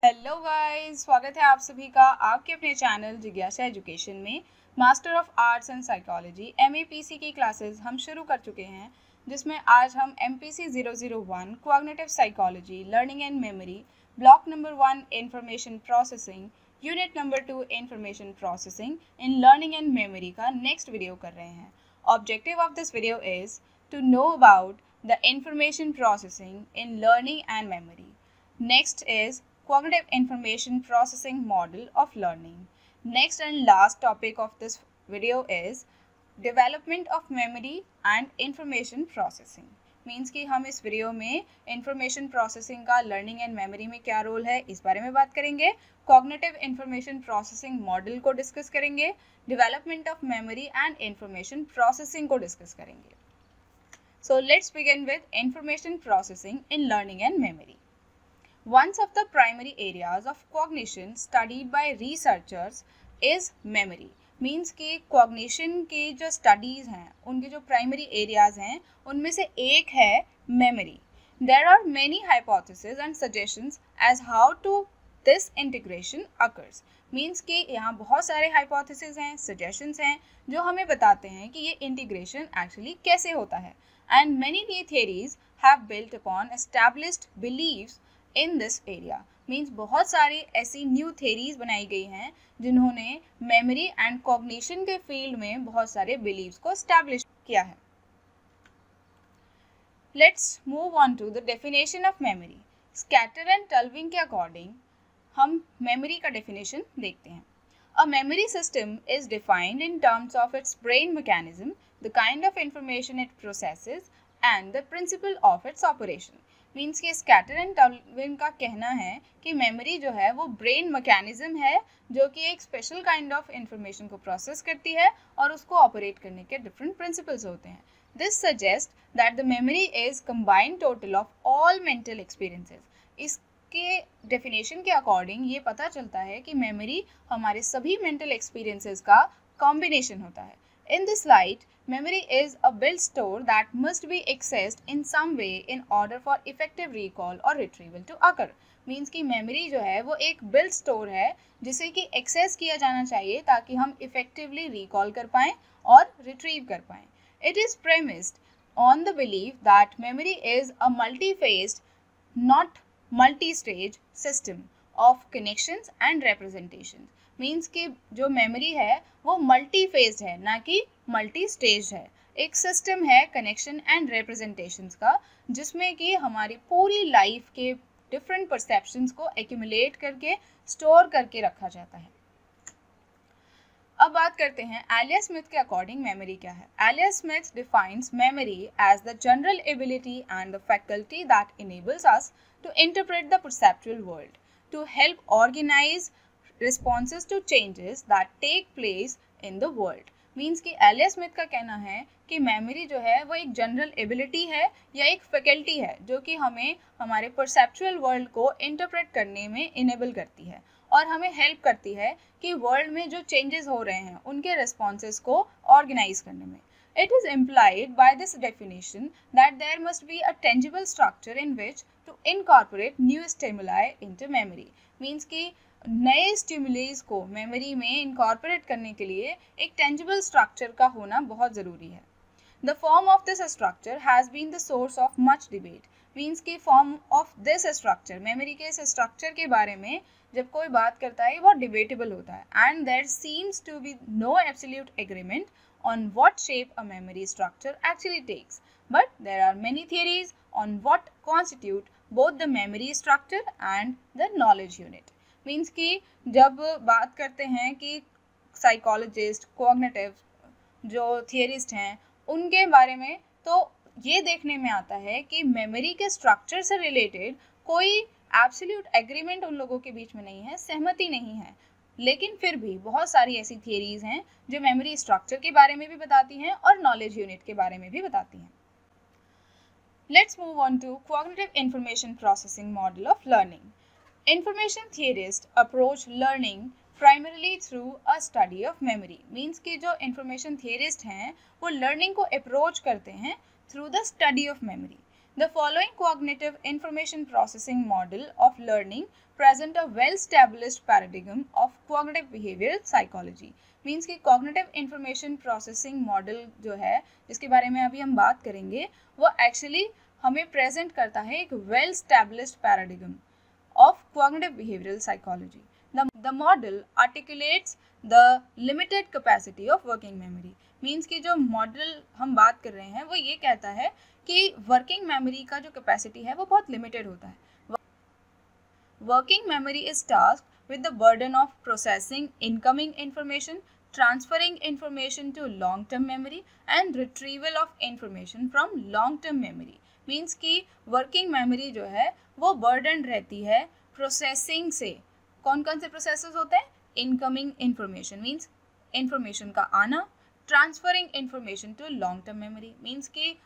Hello guys, स्वागत है आप सभी का आपके अपने चैनल जिज्ञासा एजुकेशन में। Master of arts and psychology MAPC की क्लासेस हम शुरू कर चुके हैं, जिसमें आज हम MPC 001 cognitive psychology learning and memory block number 1 information processing unit number 2 information processing in learning and memory का नेक्स्ट वीडियो कर रहे हैं। Objective of this video is to know about the information processing in learning and memory. Next is cognitive information processing model of learning. Next and last topic of this video is development of memory and information processing. Means कि हम इस video में information processing का learning and memory में क्या role है इस बारे में बात करेंगे। कॉग्निटिव इंफॉर्मेशन प्रोसेसिंग मॉडल को डिस्कस करेंगे, development of memory and information processing को डिस्कस करेंगे। So let's begin with information processing in learning and memory. One of the primary areas of cognition studied by researchers is memory. Means कि cognition के जो studies हैं उनके जो primary areas हैं उनमें से एक है memory. There are many hypotheses and suggestions as how to this integration occurs. Means कि यहाँ बहुत सारे hypotheses हैं, suggestions हैं जो हमें बताते हैं कि ये integration actually कैसे होता है. And many new theories have built upon established beliefs in this area. Means बहुत सारी ऐसी न्यू थेरीज बनाई गई हैं जिन्होंने मेमोरी एंड कॉग्निशन के फील्ड में बहुत सारे बिलीव्स को एस्टैब्लिश किया है। Let's move on to the definition of memory. Schacter and Tulving के अकॉर्डिंग हम मेमोरी का डेफिनेशन देखते हैं। A memory system is defined in terms of its brain mechanism, the kind of information it processes and the principle of its operation. Means कि scatter and टल्विन का कहना है कि मेमोरी जो है वो ब्रेन मैकेनिज्म है जो कि एक स्पेशल काइंड ऑफ इंफॉर्मेशन को प्रोसेस करती है और उसको ऑपरेट करने के डिफरेंट प्रिंसिपल्स होते हैं। This suggest that the memory is combined total of all mental experiences. इसके डेफिनेशन के अकॉर्डिंग ये पता चलता है कि मेमोरी हमारे सभी मेंटल एक्सपीरियंसेस का कॉम्बिनेशन होता है। In this light, memory is a built store that must be accessed in some way in order for effective recall or retrieval to occur. Means कि memory जो है वो एक built store है जिसे कि access किया जाना चाहिए ताकि हम effectively recall कर पाएं और retrieve कर पाएं. It is premised on the belief that memory is a multi-phased, not multi-stage system of connections and representations. Means कि जो मेमोरी है वो मल्टी फेज है ना कि मल्टी स्टेज है। एक सिस्टम है कनेक्शन एंड रिप्रेजेंटेशंस का जिसमें कि हमारी पूरी लाइफ के डिफरेंट परसेप्शंस को एक्यूमुलेट करके स्टोर करके रखा जाता है। अब बात करते हैं एलियस स्मिथ के अकॉर्डिंग मेमोरी क्या है। Elias Smith defines memory as the general ability and the faculty that enables us to interpret the perceptual world, to help organise responses to changes that take place in the world. Means कि Elias Smith का कहना है कि memory जो है वो एक general ability है या एक फैकल्टी है जो कि हमें हमारे परसेप्चुअल वर्ल्ड को इंटरप्रेट करने में इनेबल करती है और हमें हेल्प करती है कि वर्ल्ड में जो चेंजेस हो रहे हैं उनके रिस्पॉन्सेज को ऑर्गेनाइज करने में। It is implied by this definition that there must be a tangible structure in which to incorporate new stimuli into memory. Means कि नए स्टिमुलीज को मेमोरी में इनकॉर्पोरेट करने के लिए एक टेंजिबल स्ट्रक्चर का होना बहुत ज़रूरी है। The form of this structure has been the source of much debate. Means की form of this structure, memory के इस स्ट्रक्चर के बारे में जब कोई बात करता है बहुत डिबेटेबल होता है and there seems to be no absolute agreement on what shape a memory structure actually takes, but there are many theories on what constitute both the memory structure and the knowledge unit. Means कि जब बात करते हैं कि psychologist, cognitive जो theorist हैं उनके बारे में, तो ये देखने में आता है कि मेमोरी के स्ट्रक्चर से रिलेटेड कोई एब्सोल्यूट एग्रीमेंट उन लोगों के बीच में नहीं है, सहमति नहीं है, लेकिन फिर भी बहुत सारी ऐसी थियरीज हैं जो मेमोरी स्ट्रक्चर के बारे में भी बताती हैं और नॉलेज यूनिट के बारे में भी बताती हैं। Let's move on to cognitive information processing model of learning. Information theorist approach learning primarily through a study of memory. Means कि जो इंफॉर्मेशन थियरिस्ट हैं वो लर्निंग को अप्रोच करते हैं through the study of memory. The following cognitive information processing model of learning present a well-established paradigm of cognitive behavioral psychology. Means कि cognitive information processing model जो है जिसके बारे में अभी हम बात करेंगे वो एक्चुअली हमें प्रेजेंट करता है एक well-established paradigm of cognitive behavioral psychology. The model articulates the limited capacity of working memory. Means कि जो मॉडल हम बात कर रहे हैं वो ये कहता है कि वर्किंग मेमोरी का जो कैपेसिटी है वो बहुत लिमिटेड होता है. Working memory is tasked with the burden of processing incoming information, transferring information to long term memory and retrieval of information from long term memory. Means कि वर्किंग मेमोरी जो है वो बर्डन रहती है प्रोसेसिंग से. कौन कौन से प्रोसेसेस होते हैं? इनकमिंग इंफॉर्मेशन मीन्स इंफॉर्मेशन का आना, transferring information to long term memory means कि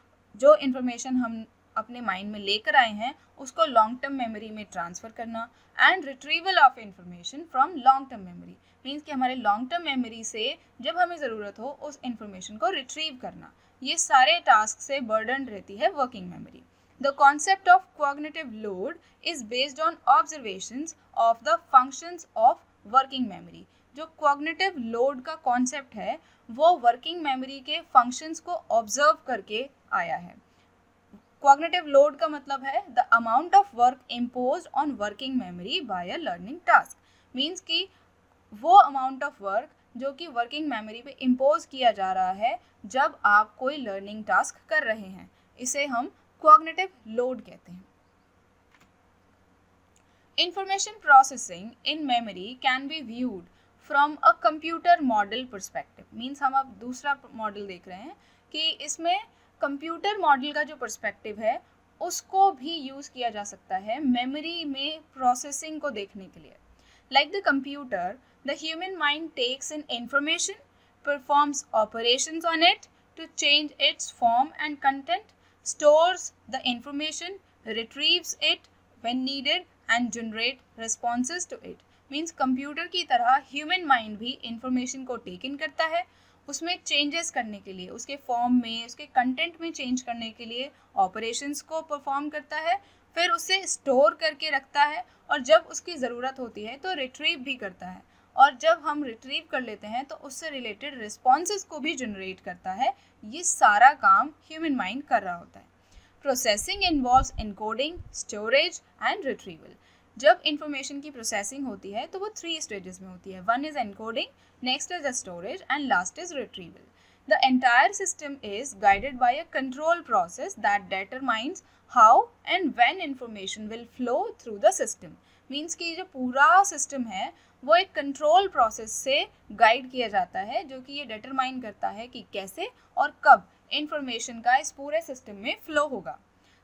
जो इन्फॉर्मेशन हम अपने माइंड में लेकर आए हैं उसको लॉन्ग टर्म मेमोरी में ट्रांसफ़र करना, and retrieval of information from long term memory means कि हमारे लॉन्ग टर्म मेमोरी से जब हमें ज़रूरत हो उस इंफॉर्मेशन को रिट्रीव करना. ये सारे टास्क से बर्डन रहती है working memory. The concept of cognitive load is based on observations of the functions of working memory. जो कॉग्निटिव लोड का कॉन्सेप्ट है वो वर्किंग मेमोरी के फंक्शंस को ऑब्जर्व करके आया है. कॉग्निटिव लोड का मतलब है the amount of work imposed on working memory by a learning task. Means कि वो अमाउंट ऑफ वर्क जो कि वर्किंग मेमोरी पे इम्पोज किया जा रहा है जब आप कोई लर्निंग टास्क कर रहे हैं, इसे हम कॉग्निटिव लोड कहते हैं. Information processing in memory can be viewed from a computer model perspective. Means हम अब दूसरा मॉडल देख रहे हैं कि इसमें कंप्यूटर मॉडल का जो पर्सपेक्टिव है उसको भी यूज़ किया जा सकता है मेमोरी में प्रोसेसिंग को देखने के लिए. Like the computer, the human mind takes in information, performs operations on it to change its form and content, stores the information, retrieves it when needed and generate responses to it. Means computer की तरह human mind भी information को take in करता है, उसमें changes करने के लिए, उसके फॉर्म में, उसके कंटेंट में चेंज करने के लिए ऑपरेशंस को परफॉर्म करता है, फिर उसे स्टोर करके रखता है और जब उसकी ज़रूरत होती है तो रिट्रीव भी करता है, और जब हम रिट्रीव कर लेते हैं तो उससे रिलेटेड रिस्पॉन्सेज को भी जनरेट करता है. ये सारा काम ह्यूमन माइंड कर रहा होता है. Processing involves encoding, storage and retrieval. जब इंफॉर्मेशन की प्रोसेसिंग होती है तो वो 3 स्टेजेस में होती है. 1 is encoding, next is the storage and last is retrieval. The entire system is guided by a control process that determines how and when information will flow through the system. Means कि जो पूरा system है वो एक control process से guide किया जाता है जो कि ये डिटरमाइन करता है कि कैसे और कब इंफॉर्मेशन का इस पूरे सिस्टम में फ्लो होगा.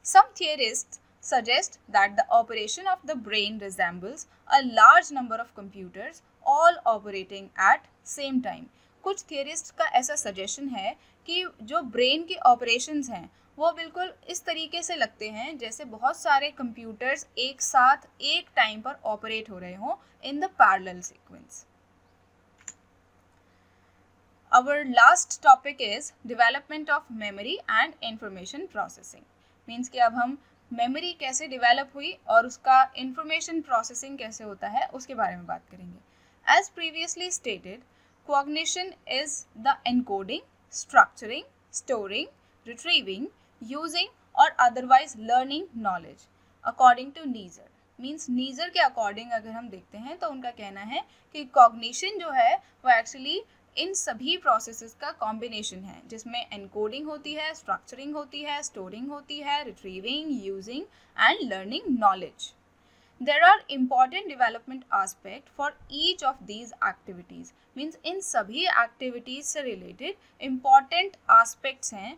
Some theorists suggest that the operation of the brain resembles a large number of computers all operating at same time. कुछ थियरिस्ट का ऐसा सजेशन है कि जो ब्रेन के ऑपरेशंस हैं वो बिल्कुल इस तरीके से लगते हैं जैसे बहुत सारे कंप्यूटर्स एक साथ एक टाइम पर ऑपरेट हो रहे हों in the parallel sequence. Our last topic is development of memory and information processing. Means कि अब हम मेमोरी कैसे डेवलप हुई और उसका इंफॉर्मेशन प्रोसेसिंग कैसे होता है उसके बारे में बात करेंगे. As previously stated, cognition is the encoding, structuring, storing, retrieving, using or otherwise learning knowledge according to Neiser. Means Neiser के अकॉर्डिंग अगर हम देखते हैं तो उनका कहना है कि cognition जो है वो एक्चुअली इन सभी प्रोसेसेस का कॉम्बिनेशन है जिसमें एनकोडिंग होती है, स्ट्रक्चरिंग होती है, स्टोरिंग होती है, retrieving, using and learning knowledge. There are important development aspect for each of these activities. Means इन सभी activities से related important aspects हैं.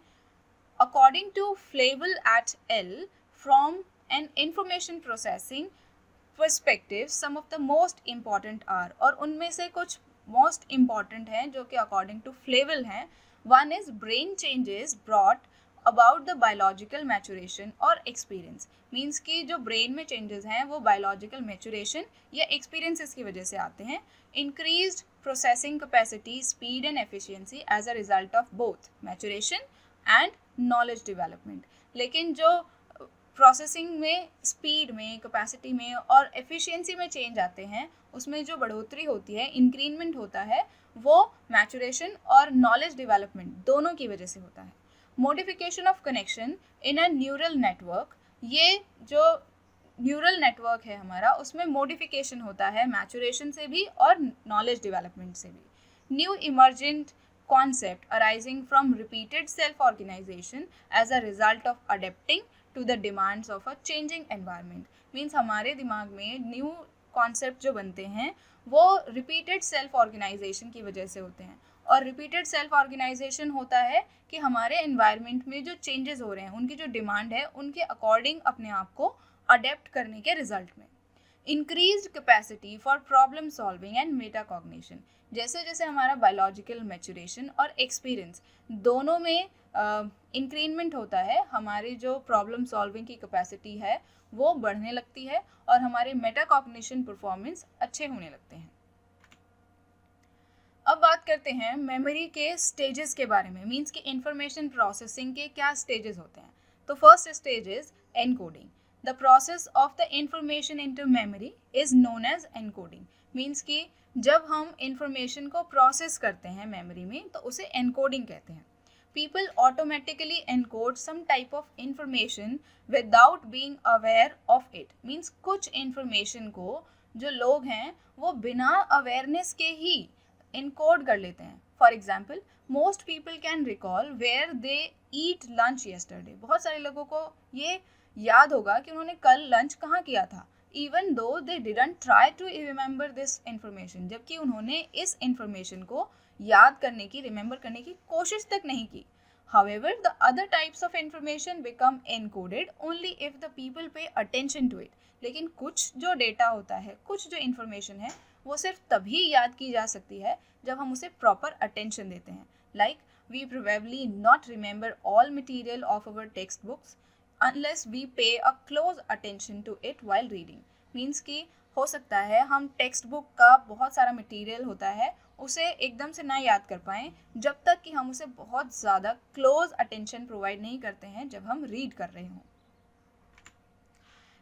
According to Flavel et al. From an information processing perspective, some of the most important are, और उनमें से कुछ most important हैं जो कि according to Flavel हैं. One is brain changes brought about the biological maturation और experience. मीन्स कि जो ब्रेन में चेंजेस हैं वो बायोलॉजिकल मैचुरेशन या एक्सपीरियंसेस की वजह से आते हैं. Increased processing capacity, speed and efficiency as a result of both maturation and knowledge development. लेकिन जो प्रोसेसिंग में स्पीड में, कैपेसिटी में और एफिशिएंसी में चेंज आते हैं, उसमें जो बढ़ोतरी होती है, इंक्रीमेंट होता है, वो मैचुरेशन और नॉलेज डेवलपमेंट दोनों की वजह से होता है। Modification of connection in a neural network, ये जो न्यूरल नेटवर्क है हमारा, उसमें मॉडिफिकेशन होता है मैचुरेशन से भी और नॉलेज डेवलपमेंट से भी। New emergent concept arising from repeated self-organization as a result of adapting to the demands of a changing environment. Means हमारे दिमाग में न्यू कॉन्सेप्ट जो बनते हैं वो रिपीटेड सेल्फ ऑर्गेनाइजेशन की वजह से होते हैं, और रिपीटेड सेल्फ ऑर्गेनाइजेशन होता है कि हमारे एनवायरनमेंट में जो चेंजेस हो रहे हैं, उनकी जो डिमांड है, उनके अकॉर्डिंग अपने आप को अडेप्ट करने के रिजल्ट में। Increased capacity for problem solving and metacognition, जैसे जैसे हमारा बायोलॉजिकल मैचुरेशन और एक्सपीरियंस दोनों में इंक्रीमेंट होता है, हमारी जो प्रॉब्लम सॉल्विंग की कैपेसिटी है वो बढ़ने लगती है और हमारे मेटाकॉग्निशन परफॉर्मेंस अच्छे होने लगते हैं। अब बात करते हैं मेमोरी के स्टेजेस के बारे में। मीन्स कि इंफॉर्मेशन प्रोसेसिंग के क्या स्टेजेस होते हैं। तो first stage is encoding. The process of the information into memory is known as encoding. Means कि जब हम information को process करते हैं memory में तो उसे encoding कहते हैं। People automatically encode some type of information without being aware of it. Means कुछ information को जो लोग हैं वो बिना awareness के ही encode कर लेते हैं। For example, most people can recall where they eat lunch yesterday. बहुत सारे लोगों को ये याद होगा कि उन्होंने कल लंच कहाँ किया था, even though they didn't try to remember this information, जबकि उन्होंने इस इंफॉर्मेशन को याद करने की, रिमेंबर करने की कोशिश तक नहीं की। However, the other types of information become encoded only if the people pay attention to it. लेकिन कुछ जो डेटा होता है, कुछ जो इंफॉर्मेशन है, वो सिर्फ तभी याद की जा सकती है जब हम उसे प्रॉपर अटेंशन देते हैं। Like, we probably not remember all material of our textbooks unless we pay a close attention to it while reading. Means कि हो सकता है हम टेक्स्ट बुक का बहुत सारा मटेरियल होता है उसे एकदम से ना याद कर पाएँ जब तक कि हम उसे बहुत ज़्यादा क्लोज अटेंशन प्रोवाइड नहीं करते हैं जब हम रीड कर रहे हों।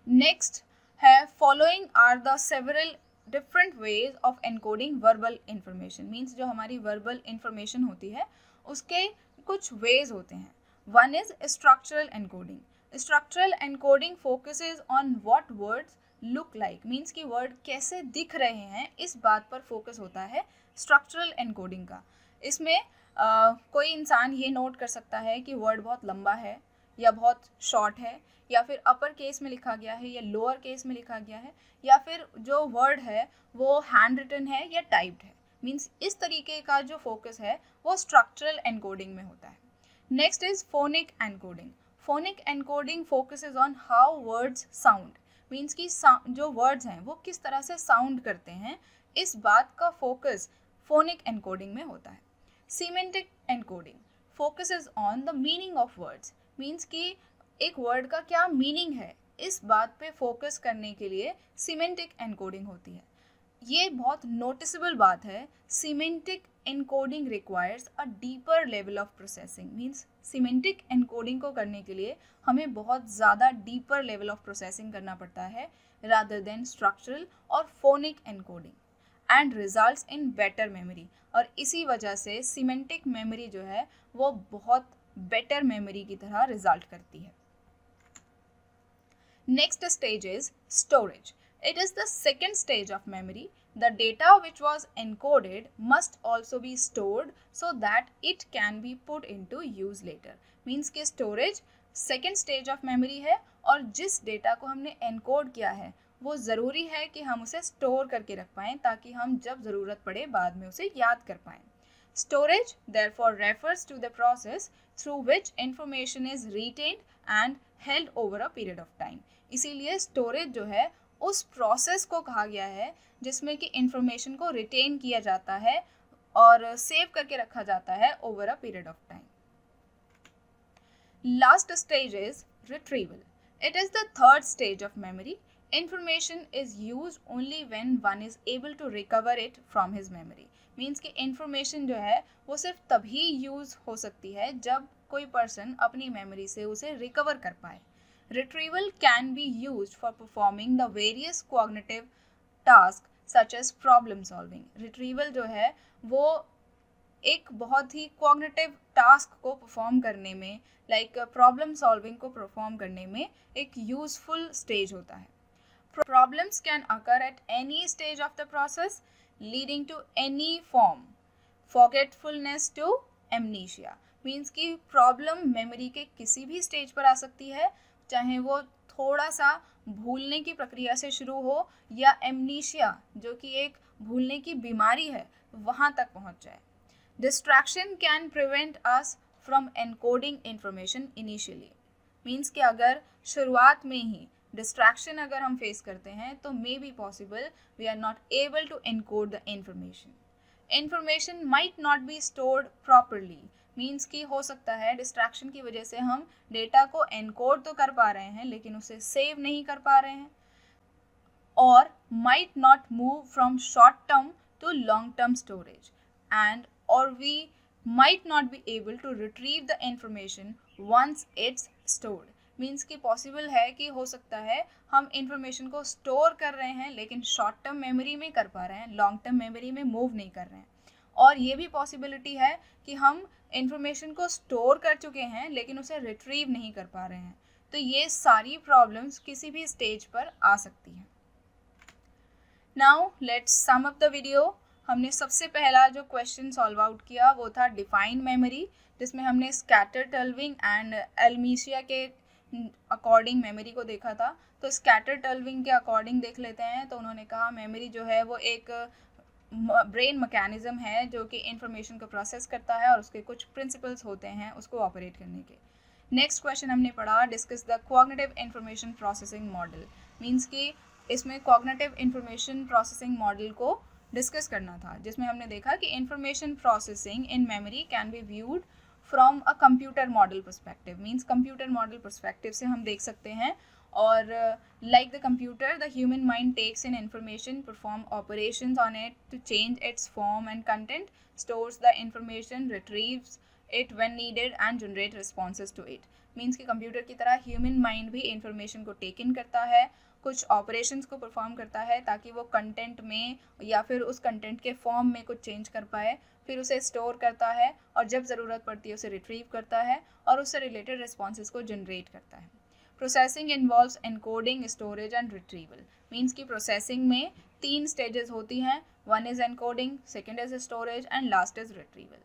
नेक्स्ट है following are the several different ways of encoding verbal information. Means जो हमारी वर्बल इंफॉर्मेशन होती है उसके कुछ वेज होते हैं। One is structural encoding. Structural encoding focuses on what words look like. Means कि वर्ड कैसे दिख रहे हैं इस बात पर फोकस होता है स्ट्रक्चरल एनकोडिंग का। इसमें कोई इंसान ये नोट कर सकता है कि वर्ड बहुत लंबा है या बहुत शॉर्ट है, या फिर अपर केस में लिखा गया है या लोअर केस में लिखा गया है, या फिर जो वर्ड है वो हैंड रिटन है या टाइप्ड है। मीन्स इस तरीके का जो फोकस है वो स्ट्रक्चरल एनकोडिंग में होता है। Next is phonic encoding. Phonic encoding focuses on how words sound. Means कि जो वर्ड्स हैं वो किस तरह से साउंड करते हैं, इस बात का फोकस फोनिक एनकोडिंग में होता है। Semantic encoding focuses on the meaning of words. Means कि एक वर्ड का क्या मीनिंग है, इस बात पे फोकस करने के लिए सीमेंटिक एनकोडिंग होती है। ये बहुत नोटिसेबल बात है। Semantic encoding requires a deeper level of processing. Means semantic encoding को करने के लिए हमें बहुत ज़्यादा डीपर लेवल ऑफ प्रोसेसिंग करना पड़ता है रादर देन स्ट्रक्चरल और phonic encoding, and results in better memory. और इसी वजह से सीमेंटिक मेमोरी जो है वो बहुत बेटर मेमोरी की तरह रिजल्ट करती है। Next stage is storage. It is the second stage of memory. The data which was encoded must also be stored so that it can be put into use later. Means कि storage second stage of memory है, और जिस data को हमने encode किया है वो ज़रूरी है कि हम उसे store करके रख पाएँ ताकि हम जब ज़रूरत पड़े बाद में उसे याद कर पाएँ। Storage therefore refers to the process through which information is retained and held over a period of time. इसीलिए storage जो है उस प्रोसेस को कहा गया है जिसमें कि इंफॉर्मेशन को रिटेन किया जाता है और सेव करके रखा जाता है over a period of time. Last stage is retrieval. It is the third stage of memory. Information is used only when one is able to recover it from his memory. Means कि information जो है वो सिर्फ तभी use हो सकती है जब कोई पर्सन अपनी मेमोरी से उसे रिकवर कर पाए. Retrieval can be used for performing the various cognitive tasks such as problem solving. Retrieval जो है वो एक बहुत ही cognitive task को perform करने में, like problem solving को perform करने में एक useful stage होता है. Problems can occur at any stage of the process, leading to any form, forgetfulness to amnesia. Means कि problem memory के किसी भी stage पर आ सकती है, चाहे वो थोड़ा सा भूलने की प्रक्रिया से शुरू हो या एमनीशिया जो कि एक भूलने की बीमारी है वहाँ तक पहुँच जाए. Distraction can prevent us from encoding information initially. Means कि अगर शुरुआत में ही distraction अगर हम face करते हैं तो may be possible we are not able to encode the information. Information might not be stored properly. Means कि हो सकता है डिस्ट्रैक्शन की वजह से हम डेटा को एनकोड तो कर पा रहे हैं लेकिन उसे सेव नहीं कर पा रहे हैं, और might not move from short term to long term storage, and और we might not be able to retrieve the information once it's stored. Means कि पॉसिबल है कि हो सकता है हम इंफॉर्मेशन को स्टोर कर रहे हैं लेकिन शॉर्ट टर्म मेमोरी में कर पा रहे हैं, लॉन्ग टर्म मेमोरी में मूव नहीं कर रहे हैं. और ये भी पॉसिबिलिटी है कि हम इंफॉर्मेशन को स्टोर कर चुके हैं लेकिन उसे रिट्रीव नहीं कर पा रहे हैं. तो ये सारी प्रॉब्लम्स किसी भी स्टेज पर आ सकती हैं. Now let's sum up the video. हमने सबसे पहला जो क्वेश्चन सॉल्व आउट किया वो था डिफाइंड मेमोरी, जिसमें हमने स्कैटर टल्विंग एंड एलमीशिया के अकॉर्डिंग मेमोरी को देखा था. तो स्कैटर टल्विंग के अकॉर्डिंग देख लेते हैं. तो उन्होंने कहा मेमोरी जो है वो एक ब्रेन मैकेनिज्म है जो कि इंफॉर्मेशन को प्रोसेस करता है और उसके कुछ प्रिंसिपल्स होते हैं उसको ऑपरेट करने के. नेक्स्ट क्वेश्चन हमने पढ़ा discuss the cognitive information processing model. Means कि इसमें कॉग्निटिव इंफॉर्मेशन प्रोसेसिंग मॉडल को डिस्कस करना था, जिसमें हमने देखा कि information processing in memory can be viewed from a computer model perspective. Means computer model perspective से हम देख सकते हैं. और like the computer, the human mind takes in information, perform operations on it to change its form and content, stores the information, retrieves it when needed and generate responses to it. Means कि computer की तरह human mind भी information को take in करता है, कुछ operations को perform करता है ताकि वो कंटेंट में या फिर उस कंटेंट के फॉर्म में कुछ चेंज कर पाए, फिर उसे स्टोर करता है और जब ज़रूरत पड़ती है उसे रिट्रीव करता है और उससे रिलेटेड रिस्पॉन्सेज को जनरेट करता है. Processing involves encoding, storage and retrieval. Means की प्रोसेसिंग में 3 स्टेजेस होती हैं. One is encoding, second is storage and last is retrieval.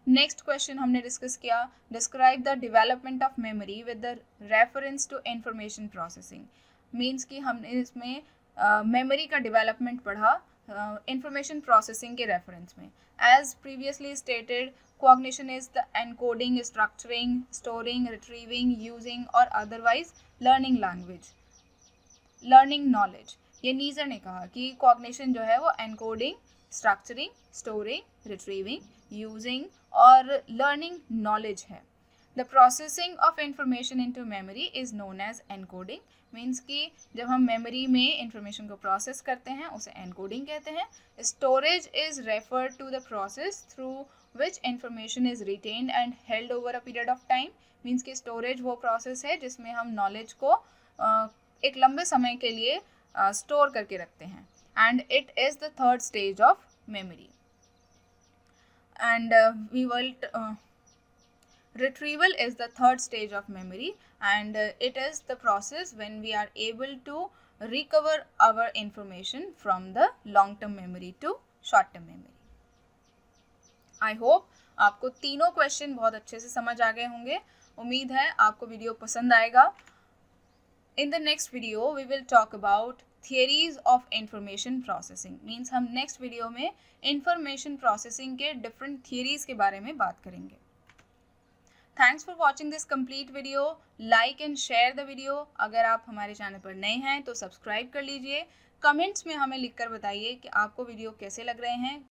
Next question हमने डिस्कस किया describe the development of memory with the reference to information processing. Means कि हमने इसमें memory का डेवलपमेंट पढ़ा इंफॉर्मेशन प्रोसेसिंग के रेफरेंस में. As previously stated, cognition is the encoding, structuring, storing, retrieving, using or otherwise learning language, learning knowledge. ये नीजर ने कहा कि cognition जो है वो encoding, structuring, storing, retrieving, using और learning knowledge है. The processing of information into memory is known as encoding. Means कि जब हम मेमोरी में इंफॉर्मेशन को प्रोसेस करते हैं उसे एनकोडिंग कहते हैं. Storage is refer to the process through which information is retained and held over a period of time. Means कि स्टोरेज वो प्रोसेस है जिसमें हम नॉलेज को एक लंबे समय के लिए स्टोर करके रखते हैं. And it is the third stage of memory. And we will retrieval is the third stage of memory, and it is the process when we are able to recover our information from the long term memory to short term memory. I hope आपको तीनों question बहुत अच्छे से समझ आ गए होंगे. उम्मीद है आपको वीडियो पसंद आएगा. In the next video we will talk about theories of information processing. Means हम next video में information processing के different theories के बारे में बात करेंगे. Thanks for watching this complete video. Like and share the video. अगर आप हमारे चैनल पर नए हैं तो सब्सक्राइब कर लीजिए. कमेंट्स में हमें लिखकर बताइए कि आपको वीडियो कैसे लग रहे हैं.